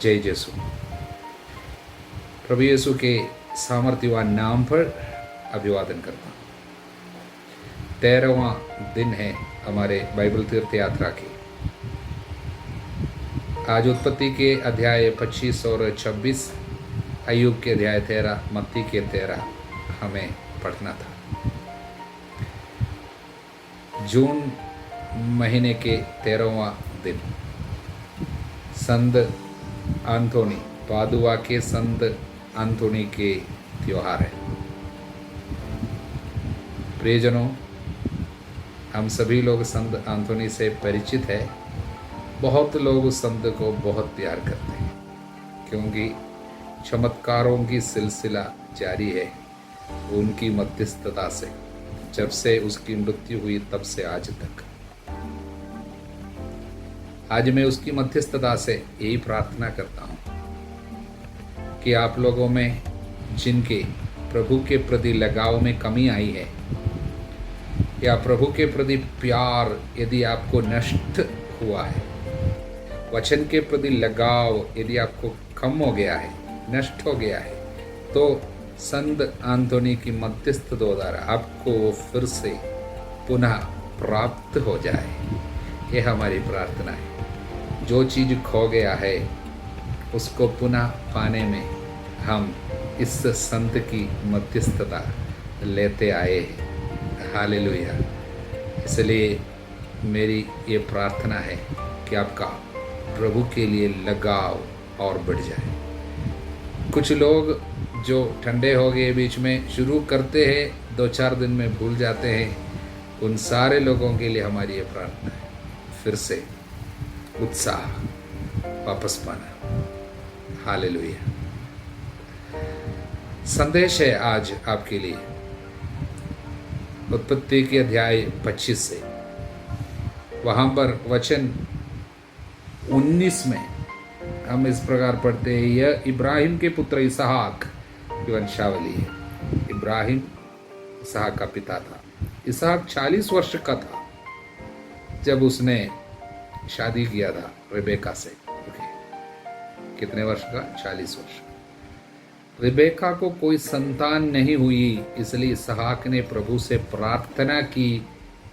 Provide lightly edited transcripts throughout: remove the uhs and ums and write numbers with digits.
जय यीशु। प्रभु यीशु के सामर्थ्यवान नाम पर अभिवादन करता हूँ। 13वां दिन है हमारे बाइबल तीर्थ यात्रा की। आज उत्पत्ति के अध्याय 25 और 26, अय्यूब के अध्याय 13, मत्ती के 13 हमें पढ़ना था। जून महीने के 13वां दिन संत एंथोनी, पादुआ के संत एंथोनी के त्योहार है। प्रियजनों, हम सभी लोग संत एंथोनी से परिचित है। बहुत लोग उस संत को बहुत प्यार करते हैं क्योंकि चमत्कारों की सिलसिला जारी है उनकी मध्यस्थता से। जब से उसकी मृत्यु हुई तब से आज तक। आज मैं उसकी मध्यस्थता से यही प्रार्थना करता हूँ कि आप लोगों में जिनके प्रभु के प्रति लगाव में कमी आई है या प्रभु के प्रति प्यार यदि आपको नष्ट हुआ है, वचन के प्रति लगाव यदि आपको कम हो गया है, नष्ट हो गया है, तो संत एंथोनी की मध्यस्थ द्वारा आपको वो फिर से पुनः प्राप्त हो जाए। ये हमारी प्रार्थना है। जो चीज़ खो गया है उसको पुनः पाने में हम इस संत की मध्यस्थता लेते आए हैं। हालेलुया। इसलिए मेरी ये प्रार्थना है कि आपका प्रभु के लिए लगाव और बढ़ जाए। कुछ लोग जो ठंडे हो गए बीच में शुरू करते हैं, 2-4 दिन में भूल जाते हैं, उन सारे लोगों के लिए हमारी ये प्रार्थना है, फिर से उत्साह वापस पाना। हालेलुया। संदेश है आज आपके लिए उत्पत्ति के अध्याय 25 से। वहाँ पर वचन 19 में हम इस प्रकार पढ़ते हैं, यह इब्राहिम के पुत्र इसहाक की वंशावली है। इब्राहिम इसहाक का पिता था। इसहाक 40 वर्ष का था जब उसने शादी किया था रिबेका से। कितने वर्ष का? 40 वर्ष। रिबेका को कोई संतान नहीं हुई, इसलिए इसहाक ने प्रभु से प्रार्थना की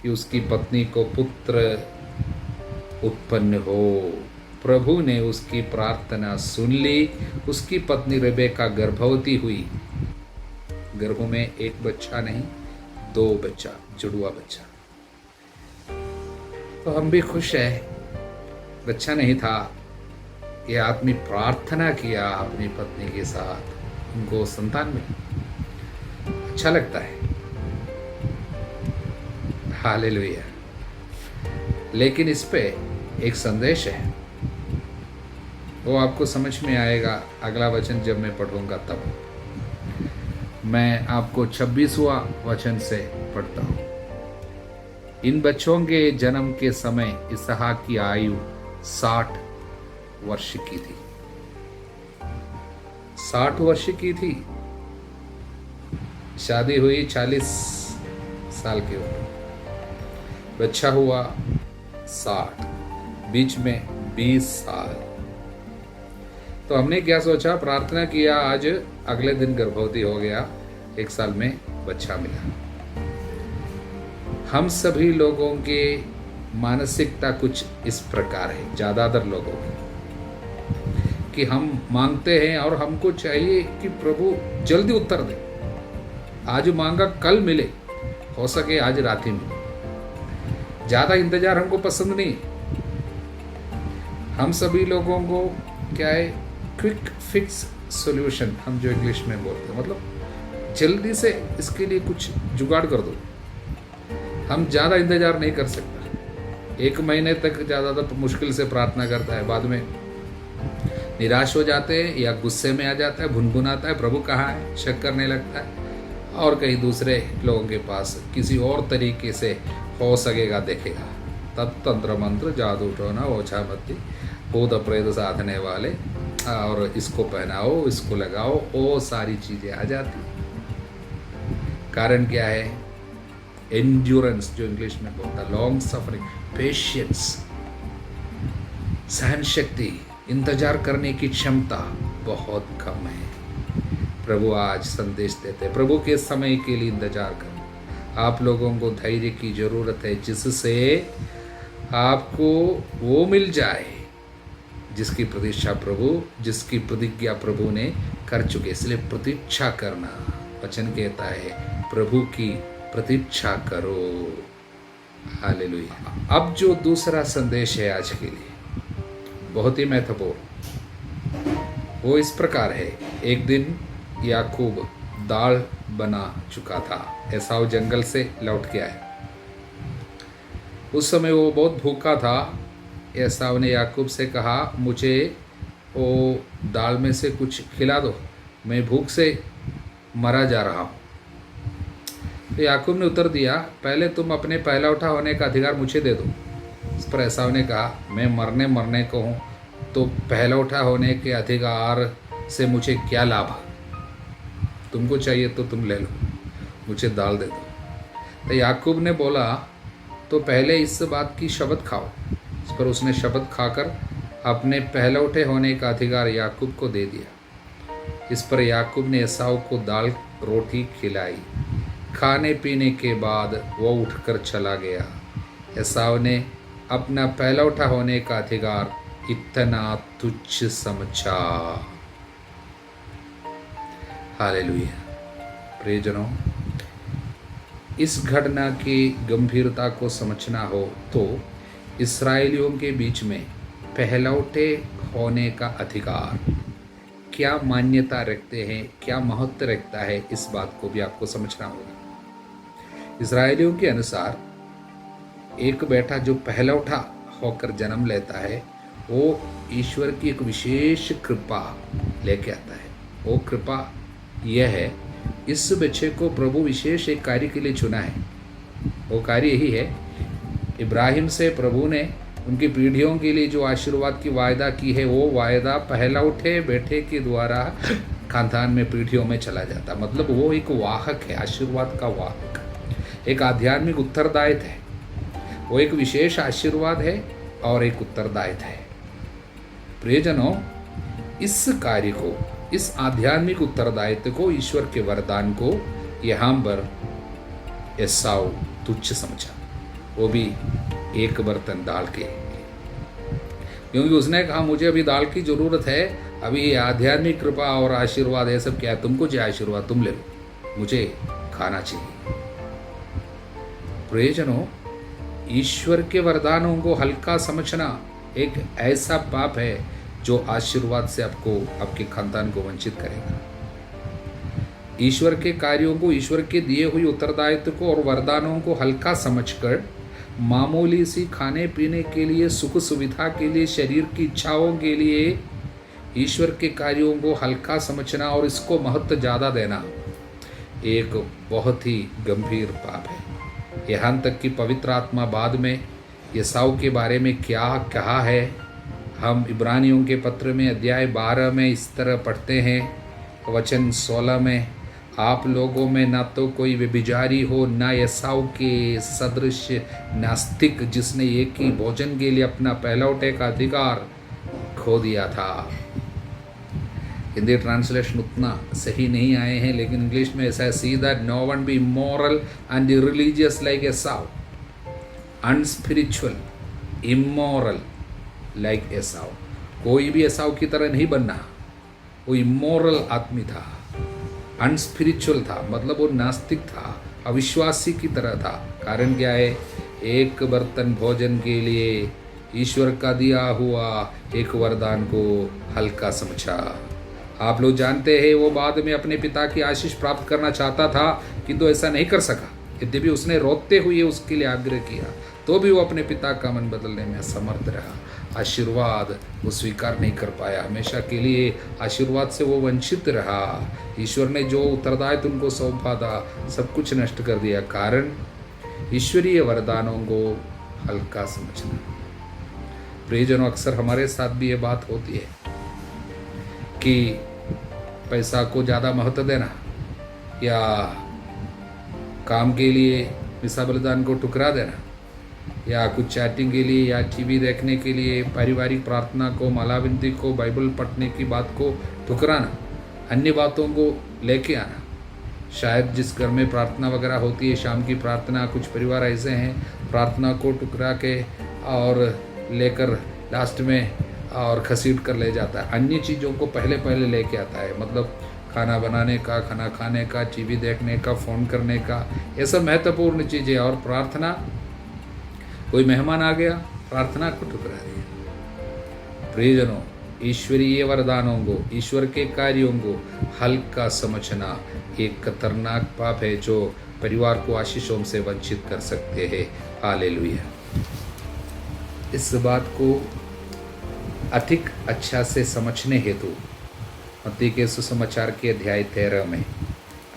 कि उसकी पत्नी को पुत्र उत्पन्न हो। प्रभु ने उसकी प्रार्थना सुन ली। उसकी पत्नी रिबेका गर्भवती हुई। गर्भ में एक बच्चा नहीं, 2 बच्चा, जुड़वा बच्चा। तो हम भी खुश हैं। बच्चा नहीं था, यह आदमी प्रार्थना किया अपनी पत्नी के साथ, उनको संतान मिली। अच्छा लगता है। हालेलुया। लेकिन इस पे एक संदेश है, वो आपको समझ में आएगा अगला वचन जब मैं पढ़ूंगा तब। मैं आपको 26वां वचन से पढ़ता हूं। इन बच्चों के जन्म के समय इसहाक की आयु 60 वर्ष की थी। 60 वर्ष की थी। शादी हुई 40 साल की उम्र। बच्चा हुआ 60, बीच में 20 साल। तो हमने क्या सोचा, प्रार्थना किया, आज अगले दिन गर्भवती हो गया, 1 साल में बच्चा मिला। हम सभी लोगों के मानसिकता कुछ इस प्रकार है, ज़्यादातर लोगों की, कि हम मांगते हैं और हमको चाहिए कि प्रभु जल्दी उत्तर दे। आज मांगा कल मिले, हो सके आज रात ही मिले। ज़्यादा इंतजार हमको पसंद नहीं। हम सभी लोगों को क्या है, क्विक फिक्स सॉल्यूशन, हम जो इंग्लिश में बोलते हैं, मतलब जल्दी से इसके लिए कुछ जुगाड़ कर दो। हम ज़्यादा इंतजार नहीं कर सकता। 1 महीने तक ज़्यादातर मुश्किल से प्रार्थना करता है, बाद में निराश हो जाते हैं या गुस्से में आ जाता है, भुनभुनाता है, प्रभु कहाँ है, शक करने लगता है, और कहीं दूसरे लोगों के पास किसी और तरीके से हो सकेगा देखेगा। तब तंत्र मंत्र, जादू टोना, ओछा मत्ती, भूत प्रेत साधने वाले, और इसको पहनाओ, इसको लगाओ, वो सारी चीज़ें आ जाती। कारण क्या है? एंड्योरेंस, जो इंग्लिश में बोलता है, लॉन्ग सफरिंग, पेशेंस, सहन शक्ति, इंतजार करने की क्षमता बहुत कम है। प्रभु आज संदेश देते हैं, प्रभु के समय के लिए इंतजार करो। आप लोगों को धैर्य की जरूरत है, जिससे आपको वो मिल जाए जिसकी प्रतीक्षा प्रभु, जिसकी प्रतिज्ञा प्रभु ने कर चुके। इसलिए प्रतीक्षा करना, वचन कहता है प्रभु की प्रतीक्षा करो। हालेलुया। अब जो दूसरा संदेश है आज के लिए, बहुत ही महत्वपूर्ण, वो इस प्रकार है। एक दिन याकूब दाल बना चुका था। एसाव जंगल से लौट के आए। उस समय वो बहुत भूखा था। एसाव ने याकूब से कहा, मुझे वो दाल में से कुछ खिला दो, मैं भूख से मरा जा रहा हूँ। तो याकूब ने उत्तर दिया, पहले तुम अपने पहला उठा होने का अधिकार मुझे दे दो। इस पर एसाव ने कहा, मैं मरने को हूँ, तो पहला उठा होने के अधिकार से मुझे क्या लाभ? तुमको चाहिए तो तुम ले लो, मुझे दाल दे दो। तो याकूब ने बोला, तो पहले इस बात की शपथ खाओ। इस पर उसने शपथ खाकर अपने पहले उठे होने का अधिकार याकूब को दे दिया। इस पर याकूब ने एसाव को दाल रोटी खिलाई। खाने पीने के बाद वो उठकर चला गया। एसाव ने अपना पहला उठा होने का अधिकार इतना तुच्छ समझा। हालेलुया। प्रियजनों, इस घटना की गंभीरता को समझना हो तो इस्राएलियों के बीच में पहलौठे होने का अधिकार क्या मान्यता रखते हैं, क्या महत्व रखता है, इस बात को भी आपको समझना होगा। इस्राएलियों के अनुसार एक बेटा जो पहलौठा होकर जन्म लेता है, वो ईश्वर की एक विशेष कृपा लेके आता है। वो कृपा यह है, इस बच्चे को प्रभु विशेष एक कार्य के लिए चुना है। वो कार्य यही है, इब्राहिम से प्रभु ने उनकी पीढ़ियों के लिए जो आशीर्वाद की वायदा की है, वो वायदा पहला उठे बेटे के द्वारा खानदान में पीढ़ियों में चला जाता। मतलब वो एक वाहक है, आशीर्वाद का वाहक, एक आध्यात्मिक उत्तरदायित्व है। वो एक विशेष आशीर्वाद है और एक उत्तरदायित्व है। प्रियजनों, इस कार्य को, इस आध्यात्मिक उत्तरदायित्व को, ईश्वर के वरदान को यहाँ पर एसाव तुच्छ समझा, वो भी एक बर्तन दाल के, क्योंकि उसने कहा मुझे अभी दाल की जरूरत है, अभी आध्यात्मिक कृपा और आशीर्वाद है सब क्या है, तुमको जो आशीर्वाद तुम ले लो, मुझे खाना चाहिए। प्रियजनों, ईश्वर के वरदानों को हल्का समझना एक ऐसा पाप है जो आशीर्वाद से आपको, आपके खानदान को वंचित करेगा। ईश्वर के कार्यों को, ईश्वर के दिए हुए उत्तरदायित्व को और वरदानों को हल्का समझकर मामूली सी खाने पीने के लिए, सुख सुविधा के लिए, शरीर की इच्छाओं के लिए ईश्वर के कार्यों को हल्का समझना और इसको महत्व ज़्यादा देना एक बहुत ही गंभीर पाप है। यहाँ तक कि पवित्र आत्मा बाद में एसाव के बारे में क्या कहा है, हम इब्रानियों के पत्र में अध्याय 12 में इस तरह पढ़ते हैं, वचन 16 में, आप लोगों में ना तो कोई व्यभिचारी हो, ना एसाव के सदृश नास्तिक, जिसने एक ही भोजन के लिए अपना पहलौठे का अधिकार खो दिया था। हिंदी ट्रांसलेशन उतना सही नहीं आए हैं, लेकिन इंग्लिश में ऐसा है, see that no one be moral and religious like Esau, unspiritual, immoral like Esau. कोई भी एसाव की तरह नहीं बनना। वो इमोरल आदमी था, अनस्पिरिचुअल था, मतलब वो नास्तिक था, अविश्वासी की तरह था। कारण क्या है? एक बर्तन भोजन के लिए ईश्वर का दिया हुआ एक वरदान को हल्का समझा। आप लोग जानते हैं वो बाद में अपने पिता की आशीष प्राप्त करना चाहता था, किंतु ऐसा नहीं कर सका। यद्यपि उसने रोते हुए उसके लिए आग्रह किया, तो भी वो अपने पिता का मन बदलने में असमर्थ रहा। आशीर्वाद वो स्वीकार नहीं कर पाया, हमेशा के लिए आशीर्वाद से वो वंचित रहा। ईश्वर ने जो उत्तरदायित्व उनको सौंपा था, सब कुछ नष्ट कर दिया। कारण ईश्वरीय वरदानों को हल्का समझना। प्रियजनों, अक्सर हमारे साथ भी ये बात होती है कि पैसा को ज़्यादा महत्व देना या काम के लिए मिसा बलिदान को ठुकरा देना या कुछ चैटिंग के लिए या टीवी देखने के लिए पारिवारिक प्रार्थना को, माला विनती को, बाइबल पढ़ने की बात को ठुकराना, अन्य बातों को लेके आना। शायद जिस घर में प्रार्थना वगैरह होती है, शाम की प्रार्थना, कुछ परिवार ऐसे हैं प्रार्थना को टुकरा के और लेकर लास्ट में और घसीट कर ले जाता है, अन्य चीज़ों को पहले लेके आता है। मतलब खाना बनाने का, खाना खाने का, टीवी देखने का, फ़ोन करने का, ये सब महत्वपूर्ण चीज़ें। और प्रार्थना, कोई मेहमान आ गया, प्रार्थना को ठुकरा दिया। प्रियजनों, ईश्वरीय वरदानों को, ईश्वर के कार्यों को हल्का समझना एक खतरनाक पाप है जो परिवार को आशीषों से वंचित कर सकते हैं। हालेलुया। इस बात को अधिक अच्छा से समझने हेतु मत्ती के सुसमाचार के अध्याय 13 में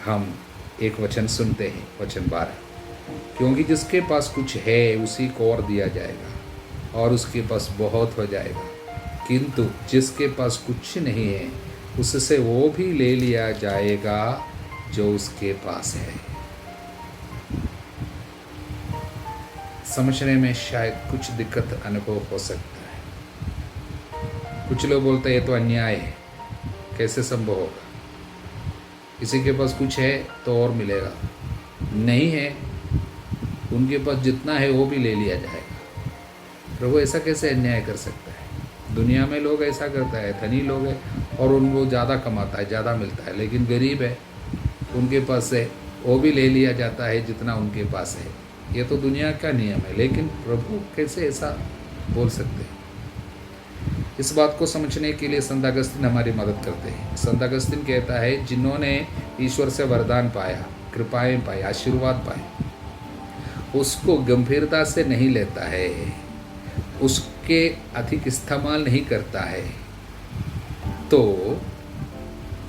हम एक वचन सुनते हैं, वचन 12। क्योंकि जिसके पास कुछ है उसी को और दिया जाएगा और उसके पास बहुत हो जाएगा, किंतु जिसके पास कुछ नहीं है उससे वो भी ले लिया जाएगा जो उसके पास है। समझने में शायद कुछ दिक्कत अनुभव हो सकता है। कुछ लोग बोलते हैं ये तो अन्याय है, कैसे संभव होगा? किसी के पास कुछ है तो और मिलेगा, नहीं है उनके पास जितना है वो भी ले लिया जाएगा। प्रभु ऐसा कैसे अन्याय कर सकता है? दुनिया में लोग ऐसा करता है, धनी लोग हैं और उनको ज़्यादा कमाता है, ज़्यादा मिलता है, लेकिन गरीब है उनके पास से वो भी ले लिया जाता है जितना उनके पास है। ये तो दुनिया का नियम है, लेकिन प्रभु कैसे ऐसा बोल सकते हैं? इस बात को समझने के लिए संत अगस्तीन हमारी मदद करते हैं। संत अगस्तीन कहता है, जिन्होंने ईश्वर से वरदान पाया, कृपाएं पाई, आशीर्वाद पाए, उसको गंभीरता से नहीं लेता है, उसके अधिक इस्तेमाल नहीं करता है, तो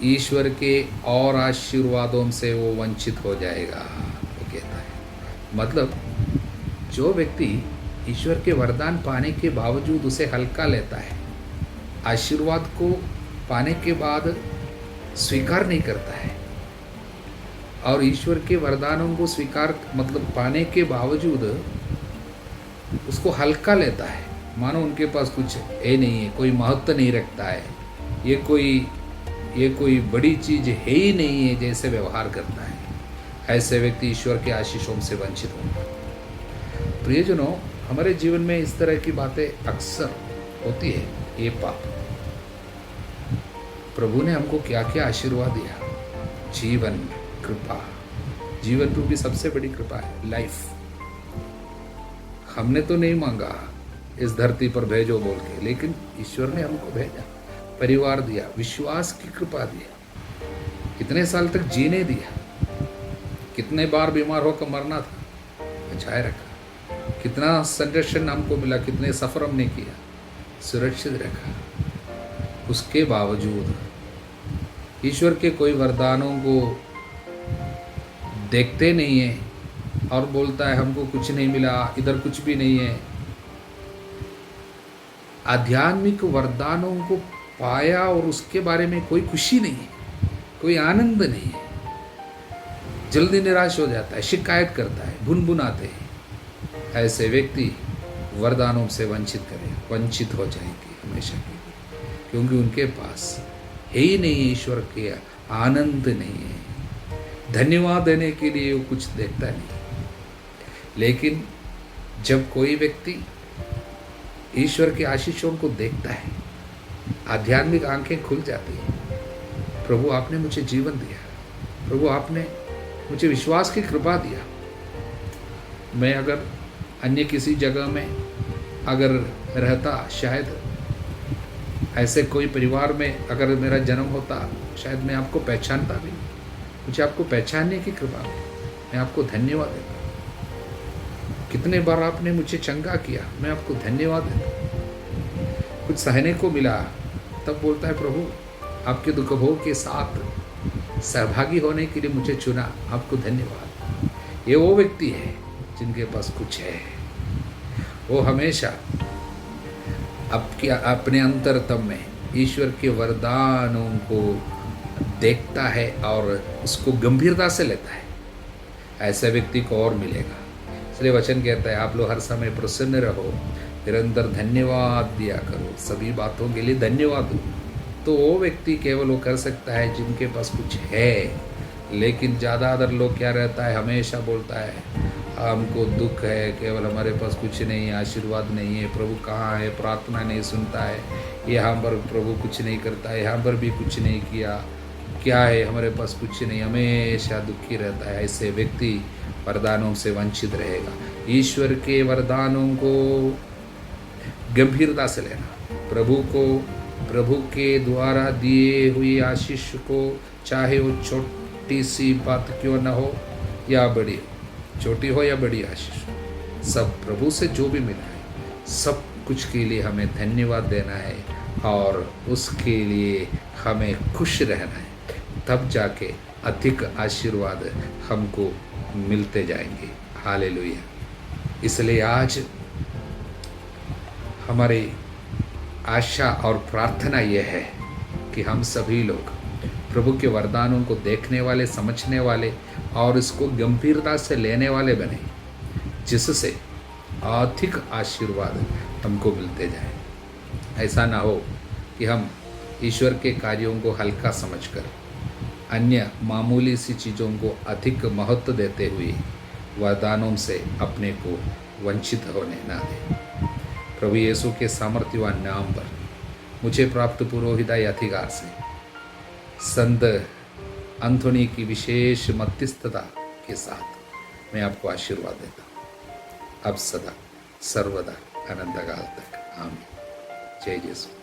ईश्वर के और आशीर्वादों से वो वंचित हो जाएगा, वो कहता है। मतलब जो व्यक्ति ईश्वर के वरदान पाने के बावजूद उसे हल्का लेता है, आशीर्वाद को पाने के बाद स्वीकार नहीं करता है, और ईश्वर के वरदानों को स्वीकार मतलब पाने के बावजूद उसको हल्का लेता है, मानो उनके पास कुछ है नहीं है, कोई महत्व नहीं रखता है, ये कोई बड़ी चीज़ है ही नहीं है जैसे व्यवहार करता है, ऐसे व्यक्ति ईश्वर के आशीषों से वंचित होगा। प्रियजनों, हमारे जीवन में इस तरह की बातें अक्सर होती है। ये पाप, प्रभु ने हमको क्या क्या आशीर्वाद दिया, जीवन, कृपा, जीवन रूपी सबसे बड़ी कृपा है लाइफ। हमने तो नहीं मांगा इस धरती पर भेजो बोल के, लेकिन ईश्वर ने हमको भेजा, परिवार दिया, विश्वास की कृपा दिया, कितने साल तक जीने दिया, कितने बार बीमार होकर मरना था, बचाए रखा, कितना संरक्षण हमको मिला, कितने सफर हमने किया, सुरक्षित रखा। उसके बावजूद ईश्वर के कोई वरदानों को देखते नहीं है और बोलता है हमको कुछ नहीं मिला, इधर कुछ भी नहीं है। आध्यात्मिक वरदानों को पाया और उसके बारे में कोई खुशी नहीं है, कोई आनंद नहीं है, जल्दी निराश हो जाता है, शिकायत करता है, भुनभुनाते हैं। ऐसे व्यक्ति वरदानों से वंचित हो जाएंगे हमेशा के लिए, क्योंकि उनके पास है ही नहीं, ईश्वर के आनंद नहीं है, धन्यवाद देने के लिए वो कुछ देखता नहीं। लेकिन जब कोई व्यक्ति ईश्वर के आशीषों को देखता है, आध्यात्मिक आंखें खुल जाती हैं। प्रभु आपने मुझे जीवन दिया, प्रभु आपने मुझे विश्वास की कृपा दिया। मैं अगर अन्य किसी जगह में अगर रहता, शायद ऐसे कोई परिवार में अगर मेरा जन्म होता, शायद मैं आपको पहचानता भी नहीं। मुझे आपको पहचानने की कृपा, मैं आपको धन्यवाद देता। कितने बार आपने मुझे चंगा किया, मैं आपको धन्यवाद देता। कुछ सहने को मिला, तब बोलता है प्रभु आपके दुख भोग के साथ सहभागी होने के लिए मुझे चुना, आपको धन्यवाद। ये वो व्यक्ति है जिनके पास कुछ है, वो हमेशा अपने अंतरतम में ईश्वर के वरदानों को देखता है और उसको गंभीरता से लेता है। ऐसे व्यक्ति को और मिलेगा। इसलिए वचन कहता है आप लोग हर समय प्रसन्न रहो, निरंतर धन्यवाद दिया करो, सभी बातों के लिए धन्यवाद दो। तो वो व्यक्ति केवल वो कर सकता है जिनके पास कुछ है। लेकिन ज़्यादातर लोग क्या रहता है, हमेशा बोलता है हमको दुख है, केवल हमारे पास कुछ नहीं है, आशीर्वाद नहीं है, प्रभु कहाँ है, प्रार्थना नहीं सुनता है, यहाँ पर प्रभु कुछ नहीं करता है, यहाँ पर भी कुछ नहीं किया, क्या है हमारे पास कुछ नहीं, हमेशा दुखी रहता है। ऐसे व्यक्ति वरदानों से वंचित रहेगा। ईश्वर के वरदानों को गंभीरता से लेना, प्रभु के द्वारा दिए हुई आशीष को, चाहे वो छोटी सी बात क्यों न हो या बड़ी हो, छोटी हो या बड़ी आशीष हो, सब प्रभु से जो भी मिला है सब कुछ के लिए हमें धन्यवाद देना है और उसके लिए हमें खुश रहना है। तब जाके अधिक आशीर्वाद हमको मिलते जाएंगे। हालेलुया। इसलिए आज हमारी आशा और प्रार्थना यह है कि हम सभी लोग प्रभु के वरदानों को देखने वाले, समझने वाले और इसको गंभीरता से लेने वाले बने, जिससे अधिक आशीर्वाद हमको मिलते जाए। ऐसा ना हो कि हम ईश्वर के कार्यों को हल्का समझकर अन्य मामूली सी चीज़ों को अधिक महत्व देते हुए वरदानों से अपने को वंचित होने ना दें। प्रभु यीशु के सामर्थ्यवान नाम पर मुझे प्राप्त पुरोहिताई अधिकार से संत अंथोनी की विशेष मध्यस्थता के साथ मैं आपको आशीर्वाद देता हूँ, अब सदा सर्वदा अनंत काल तक। आमीन। जय यीशु।